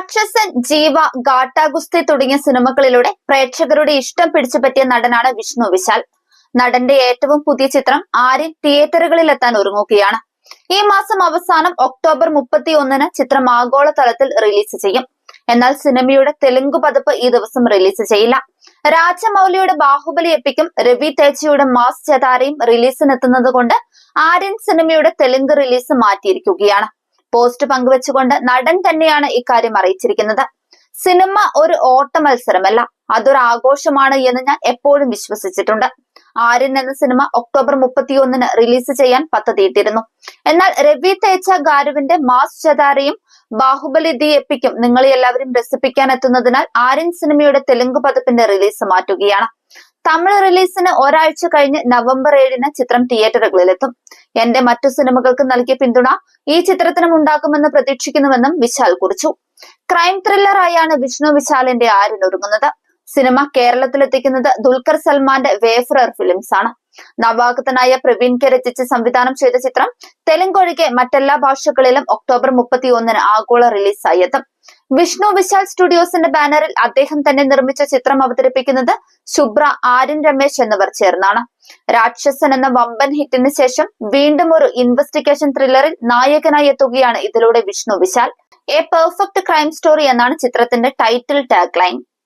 രാക്ഷസൻ, ജീവ, ഗാട്ടാഗുസ്തി തുടങ്ങിയ സിനിമകളിലൂടെ പ്രേക്ഷകരുടെ ഇഷ്ടം പിടിച്ചുപറ്റിയ നടനാണ് വിഷ്ണു വിശാൽ. നടന്റെ ഏറ്റവും പുതിയ ചിത്രം ആര്യൻ തിയേറ്ററുകളിൽ എത്താൻ ഒരുങ്ങുകയാണ്. ഈ മാസം അവസാനം ഒക്ടോബർ 31-ന് ചിത്രം ആഗോളതലത്തിൽ റിലീസ് ചെയ്യും. എന്നാൽ സിനിമയുടെ തെലുങ്ക് പതിപ്പ് ഈ ദിവസം റിലീസ് ചെയ്യില്ല. രാജമൗലിയുടെ ബാഹുബലി എപ്പിക്കും രവി തേജയുടെ മാസ് ചതാരയും റിലീസിനെത്തുന്നത് കൊണ്ട് ആര്യൻ സിനിമയുടെ തെലുങ്ക് റിലീസ് മാറ്റിയിരിക്കുകയാണ്. പോസ്റ്റ് പങ്കുവെച്ചുകൊണ്ട് നടൻ തന്നെയാണ് ഇക്കാര്യം അറിയിച്ചിരിക്കുന്നത്. സിനിമ ഒരു ഓട്ട മത്സരമല്ല, അതൊരു ആഘോഷമാണ് എന്ന് ഞാൻ എപ്പോഴും വിശ്വസിച്ചിട്ടുണ്ട്. ആര്യൻ എന്ന സിനിമ ഒക്ടോബർ 31-ന് റിലീസ് ചെയ്യാൻ പദ്ധതിയിട്ടിരുന്നു. എന്നാൽ രവി തേജ ഗാരുവിന്റെ മാസ് ചതാരയും ബാഹുബലി ദി എപ്പിക്കും നിങ്ങളെ എല്ലാവരും രസിപ്പിക്കാൻ എത്തുന്നതിനാൽ ആര്യൻ സിനിമയുടെ തെലുങ്ക് പതിപ്പിന്റെ റിലീസ് മാറ്റുകയാണ്. തമിഴ് റിലീസിന് ഒരാഴ്ച കഴിഞ്ഞ് നവംബർ 7-ന് ചിത്രം തിയേറ്ററുകളിലെത്തും. എന്റെ മറ്റു സിനിമകൾക്ക് നൽകിയ പിന്തുണ ഈ ചിത്രത്തിനും ഉണ്ടാകുമെന്ന് പ്രതീക്ഷിക്കുന്നുവെന്നും വിശാൽ കുറിച്ചു. ക്രൈം ത്രില്ലറായാണ് വിഷ്ണു വിശാലിന്റെ ആര്യൻ ഒരുങ്ങുന്നത്. സിനിമ കേരളത്തിലെത്തിക്കുന്നത് ദുൽഖർ സൽമാന്റെ വേഫറർ ഫിലിംസ് ആണ്. നവാഗതനായ പ്രവീൺ കെ രചിച്ച് സംവിധാനം ചെയ്ത ചിത്രം തെലുങ്ക് ഒഴികെ മറ്റെല്ലാ ഭാഷകളിലും ഒക്ടോബർ 31-ന് ആഗോള റിലീസായി എത്തും. വിഷ്ണു വിശാൽ സ്റ്റുഡിയോസിന്റെ ബാനറിൽ അദ്ദേഹം തന്നെ നിർമ്മിച്ച ചിത്രം അവതരിപ്പിക്കുന്നത് ശുഭ്ര, ആര്യൻ രമേശ് എന്നിവർ ചേർന്നാണ്. രാക്ഷസൻ എന്ന വമ്പൻ ഹിറ്റിന് ശേഷം വീണ്ടും ഒരു ഇൻവെസ്റ്റിഗേഷൻ ത്രില്ലറിൽ നായകനായി എത്തുകയാണ് ഇതിലൂടെ Vishnu Vishal. A perfect crime story എന്നാണ് ചിത്രത്തിന്റെ ടൈറ്റിൽ ടാഗ് ലൈൻ.